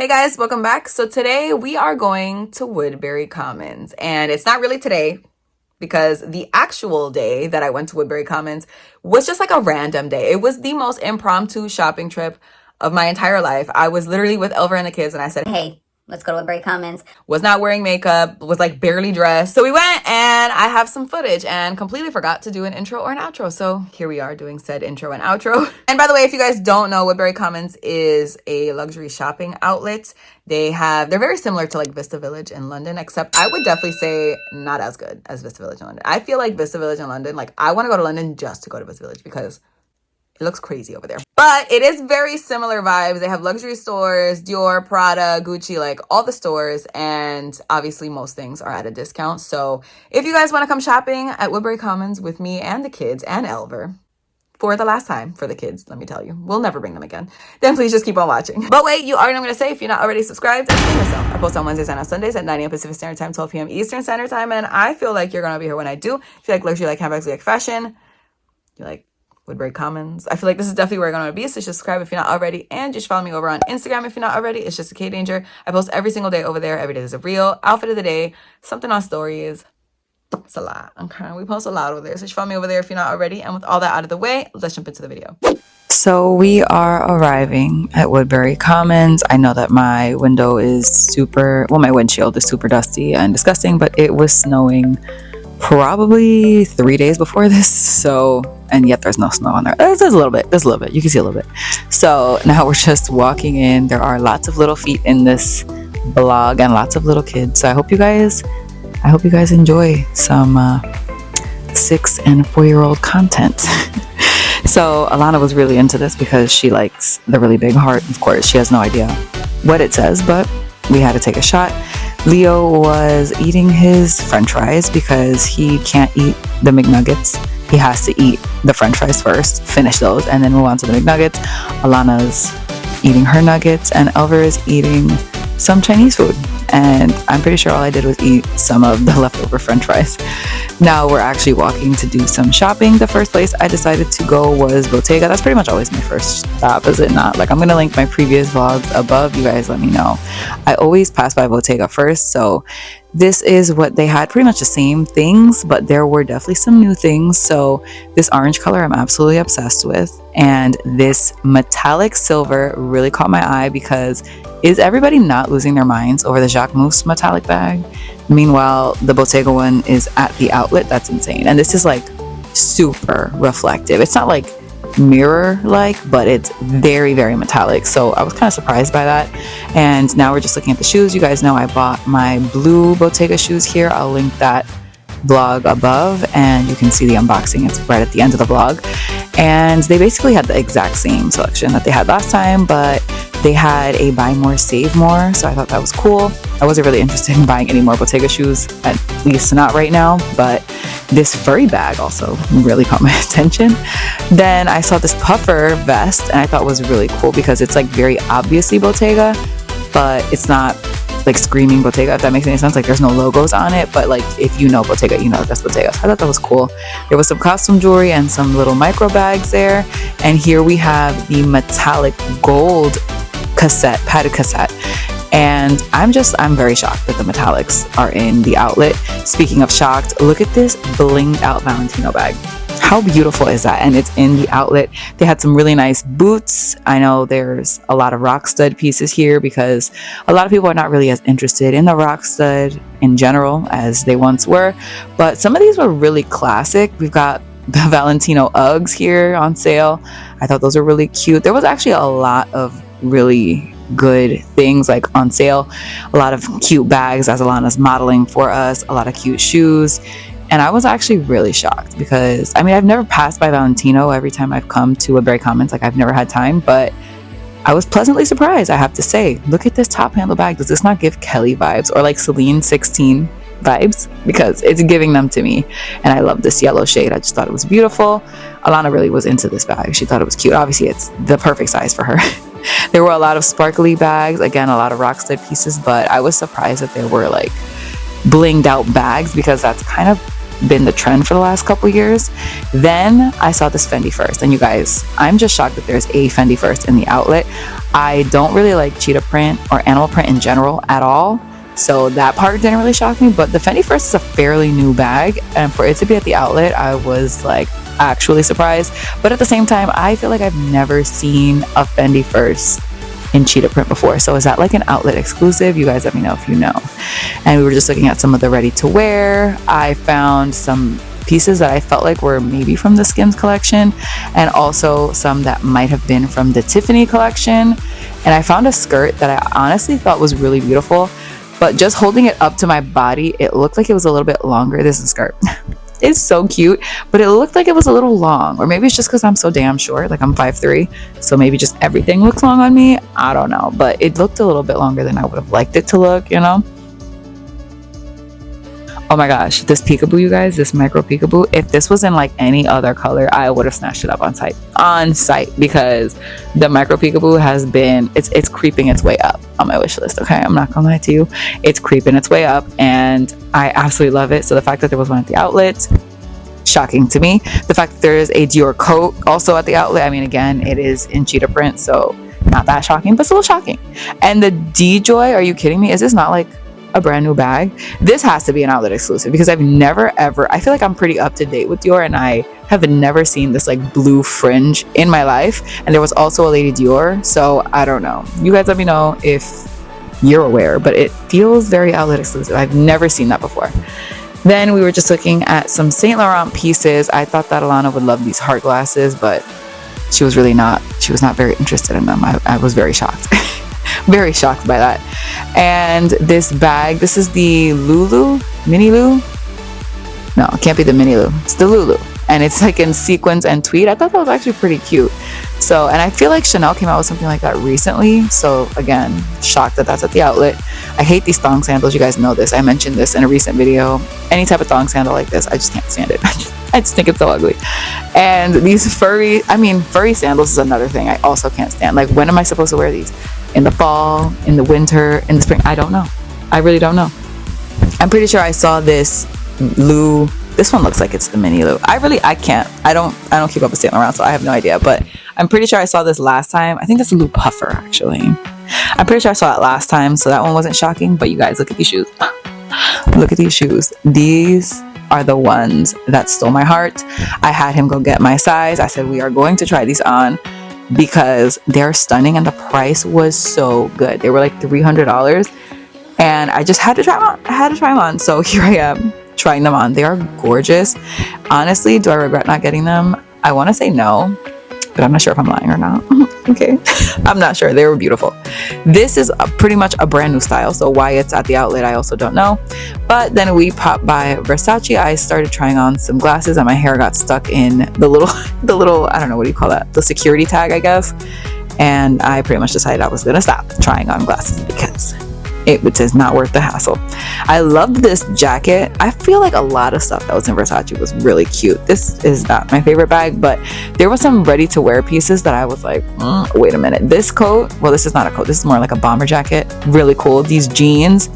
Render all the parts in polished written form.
Hey guys, welcome back. So today we are going to Woodbury Commons, and it's not really today because the actual day that I went to Woodbury Commons was just like a random day. It was the most impromptu shopping trip of my entire life. I was literally with Elver and the kids and I said, hey, let's go to Woodbury Commons. Was not wearing makeup, was like barely dressed. So we went and I have some footage and completely forgot to do an intro or an outro. So here we are doing said intro and outro. And by the way, if you guys don't know, Woodbury Commons is a luxury shopping outlet. They're very similar to like Vista Village in London, except I would definitely say not as good as Vista Village in London. I feel like Vista Village in London, like I want to go to London just to go to Vista Village because it looks crazy over there. But it is very similar vibes. They have luxury stores, Dior, Prada, Gucci, like all the stores. And obviously most things are at a discount. So if you guys want to come shopping at Woodbury Commons with me and the kids and Elver, for the last time for the kids, let me tell you, we'll never bring them again, then please just keep on watching. But wait, you already know what I'm going to say. If you're not already subscribed, explain yourself. I post on Wednesdays and on Sundays at 9 a.m. Pacific Standard Time, 12 p.m. Eastern Standard Time. And I feel like you're going to be here when I do. If you like luxury, like handbags, you like fashion, you like Woodbury Commons, I feel like this is definitely where you're going to be. So subscribe if you're not already, and just follow me over on Instagram if you're not already. It's just a K Danger. I post every single day over there. Every day there's a reel, outfit of the day, something on stories. It's a lot. Okay, we post a lot over there. So just follow me over there if you're not already. And with all that out of the way, let's jump into the video. So we are arriving at Woodbury Commons. I know that my window is my windshield is super dusty and disgusting, but it was snowing probably 3 days before this, and yet there's no snow on there. There's a little bit, you can see a little bit. So now we're just walking in. There are lots of little feet in this vlog and lots of little kids, so I hope you guys enjoy some 6 and 4-year-old content. So Alana was really into this because she likes the really big heart. Of course, she has no idea what it says, but we had to take a shot. Leo was eating his french fries because he can't eat the McNuggets. He has to eat the french fries first, finish those, and then move on to the McNuggets. Alana's eating her nuggets, and Elver is eating some Chinese food. And I'm pretty sure all I did was eat some of the leftover french fries. Now we're actually walking to do some shopping. The first place I decided to go was Bottega. That's pretty much always my first stop, is it not? Like, I'm going to link my previous vlogs above. You guys let me know. I always pass by Bottega first. So this is what they had, pretty much the same things, but there were definitely some new things. So this orange color I'm absolutely obsessed with. And this metallic silver really caught my eye because is everybody not losing their minds over the Jacques Mousse metallic bag? Meanwhile, the Bottega one is at the outlet. That's insane. And this is like super reflective. It's not like mirror-like, but it's very, very metallic. So I was kind of surprised by that. And now we're just looking at the shoes. You guys know I bought my blue Bottega shoes here. I'll link that vlog above and you can see the unboxing. It's right at the end of the vlog. And they basically had the exact same selection that they had last time, but they had a buy more, save more. So I thought that was cool. I wasn't really interested in buying any more Bottega shoes, at least not right now, but this furry bag also really caught my attention. Then I saw this puffer vest and I thought it was really cool because it's like very obviously Bottega, but it's not like screaming Bottega, if that makes any sense. Like there's no logos on it, but like if you know Bottega, you know that's Bottega. So I thought that was cool. There was some costume jewelry and some little micro bags there. And here we have the metallic gold cassette, padded cassette. And I'm very shocked that the metallics are in the outlet. Speaking of shocked, look at this blinged out Valentino bag. How beautiful is that? And it's in the outlet. They had some really nice boots. I know there's a lot of rock stud pieces here because a lot of people are not really as interested in the rock stud in general as they once were. But some of these were really classic. We've got the Valentino Uggs here on sale. I thought those were really cute. There was actually a lot of really good things like on sale. A lot of cute bags as Alana's modeling for us. A lot of cute shoes. And I was actually really shocked because, I mean, I've never passed by Valentino every time I've come to Woodbury Commons. Like, I've never had time, but I was pleasantly surprised, I have to say. Look at this top handle bag. Does this not give Kelly vibes or like Celine 16 vibes? Because it's giving them to me. And I love this yellow shade. I just thought it was beautiful. Alana really was into this bag. She thought it was cute. Obviously, it's the perfect size for her. There were a lot of sparkly bags. Again, a lot of rock stud pieces, but I was surprised that there were like blinged out bags because that's kind of been the trend for the last couple years. Then I saw this Fendi first, and you guys, I'm just shocked that there's a Fendi first in the outlet. I don't really like cheetah print or animal print in general at all, so that part didn't really shock me. But the Fendi first is a fairly new bag, and for it to be at the outlet, I was like actually surprised. But at the same time, I feel like I've never seen a Fendi first in cheetah print before. So is that like an outlet exclusive? You guys let me know if you know. And we were just looking at some of the ready to wear. I found some pieces that I felt like were maybe from the Skims collection, and also some that might have been from the Tiffany collection. And I found a skirt that I honestly thought was really beautiful, but just holding it up to my body, it looked like it was a little bit longer. This is a skirt. It's so cute, but it looked like it was a little long, or maybe it's just because I'm so damn short, like I'm 5'3", so maybe just everything looks long on me. I don't know, but it looked a little bit longer than I would have liked it to look, you know. Oh my gosh, this peekaboo, you guys, this micro peekaboo, if this was in like any other color, I would have snatched it up on site, because the micro peekaboo has been, it's creeping its way up on my wish list. Okay, I'm not gonna lie to you, it's creeping its way up, and I absolutely love it. So the fact that there was one at the outlet, shocking to me. The fact that there is a Dior coat also at the outlet, I mean, again, it is in cheetah print, so not that shocking, but still shocking. And the D-Joy, are you kidding me? Is this not like a brand new bag? This has to be an outlet exclusive, because I've never ever, I feel like I'm pretty up to date with Dior, and I have never seen this like blue fringe in my life. And there was also a Lady Dior, so I don't know, you guys let me know if you're aware, but it feels very outlet exclusive. I've never seen that before. Then we were just looking at some Saint Laurent pieces. I thought that Alana would love these heart glasses, but she was not very interested in them. I was very shocked. Very shocked by that. And this bag, this is the Lulu, Mini Lulu. No, it can't be the Mini Lulu. It's the Lulu. And it's like in sequins and tweed. I thought that was actually pretty cute. So, and I feel like Chanel came out with something like that recently. So again, shocked that that's at the outlet. I hate these thong sandals. You guys know this. I mentioned this in a recent video. Any type of thong sandal like this, I just can't stand it. I just think it's so ugly. And these furry sandals is another thing I also can't stand. Like, when am I supposed to wear these? In the fall, in the winter, in the spring? I don't know. I really don't know. I'm pretty sure I saw this Lou. This one looks like it's the Mini Lou. I can't. I don't keep up with Saint Laurent, so I have no idea. But I'm pretty sure I saw this last time. I think that's a Lou Puffer, actually. I'm pretty sure I saw it last time, so that one wasn't shocking. But you guys, look at these shoes. Look at these shoes. These are the ones that stole my heart. I had him go get my size. I said, we are going to try these on, because they're stunning, and the price was so good. They were like $300, and I just had to try them on. I had to try them on. So here I am trying them on. They are gorgeous. Honestly, do I regret not getting them? I want to say no, but I'm not sure if I'm lying or not. Okay, I'm not sure. They were beautiful. This is pretty much a brand new style, so why it's at the outlet, I also don't know. But then we popped by Versace. I started trying on some glasses, and my hair got stuck in the little, I don't know, what do you call that? The security tag, I guess. And I pretty much decided I was gonna stop trying on glasses, because it is not worth the hassle. I loved this jacket. I feel like a lot of stuff that was in Versace was really cute. This is not my favorite bag, but there were some ready to wear pieces that I was like, wait a minute. This coat, well, this is not a coat. This is more like a bomber jacket. Really cool. These jeans,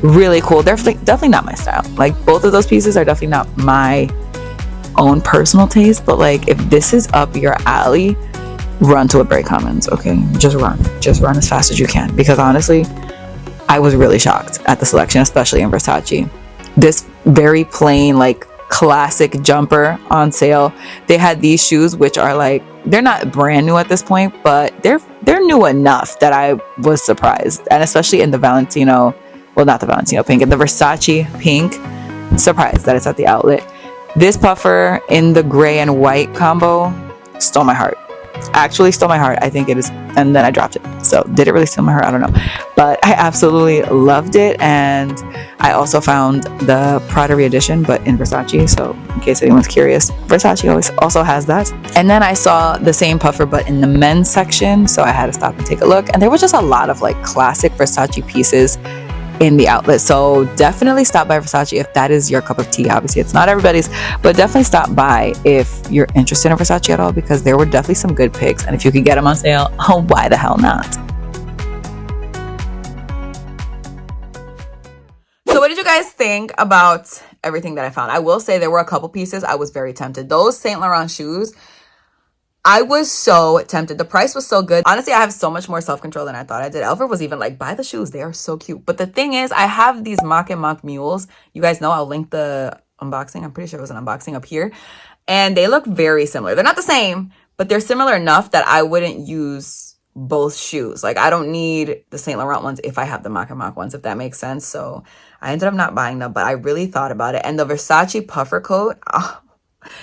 really cool. They're definitely not my style. Like, both of those pieces are definitely not my own personal taste, but like, if this is up your alley, run to Woodbury Commons. Okay, just run as fast as you can, because honestly, I was really shocked at the selection, especially in Versace. This very plain, like, classic jumper on sale. They had these shoes, which are like, they're not brand new at this point, but they're new enough that I was surprised. And especially in the Valentino, well, not the Valentino pink, in the Versace pink, surprised that it's at the outlet. This puffer in the gray and white combo stole my heart. Actually stole my heart. I think it is, and then I dropped it. So did it really steal my heart? I don't know, but I absolutely loved it. And I also found the Prada edition, but in Versace. So in case anyone's curious, Versace also has that. And then I saw the same puffer, but in the men's section. So I had to stop and take a look. And there was just a lot of like classic Versace pieces in the outlet. So definitely stop by Versace if that is your cup of tea. Obviously it's not everybody's, but definitely stop by if you're interested in Versace at all, because there were definitely some good picks, and if you could get them on sale, oh, why the hell not? So what did you guys think about everything that I found. I will say there were a couple pieces I was very tempted. Those Saint Laurent shoes, I was so tempted. The price was so good. Honestly, I have so much more self-control than I thought I did. Alfred was even like, buy the shoes. They are so cute. But the thing is, I have these Mock and Mock mules. You guys know, I'll link the unboxing. I'm pretty sure it was an unboxing up here. And they look very similar. They're not the same, but they're similar enough that I wouldn't use both shoes. Like, I don't need the Saint Laurent ones if I have the Mock and Mock ones, if that makes sense. So I ended up not buying them, but I really thought about it. And the Versace puffer coat, oh,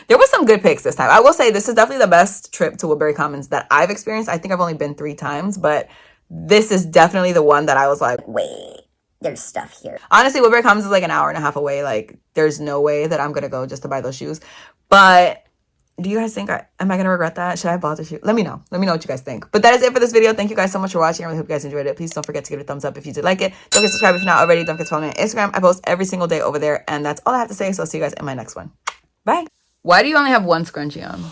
there was some good picks this time. I will say this is definitely the best trip to Woodbury Commons that I've experienced. I think I've only been 3 times, but this is definitely the one that I was like, wait, there's stuff here. Honestly, Woodbury Commons is like an hour and a half away. Like, there's no way that I'm going to go just to buy those shoes. But do you guys think am I going to regret that? Should I have bought the shoe? Let me know. Let me know what you guys think. But that is it for this video. Thank you guys so much for watching. I really hope you guys enjoyed it. Please don't forget to give it a thumbs up if you did like it. Don't forget to subscribe if you're not already. Don't forget to follow me on Instagram. I post every single day over there. And that's all I have to say. So I'll see you guys in my next one. Bye. Why do you only have one scrunchie on?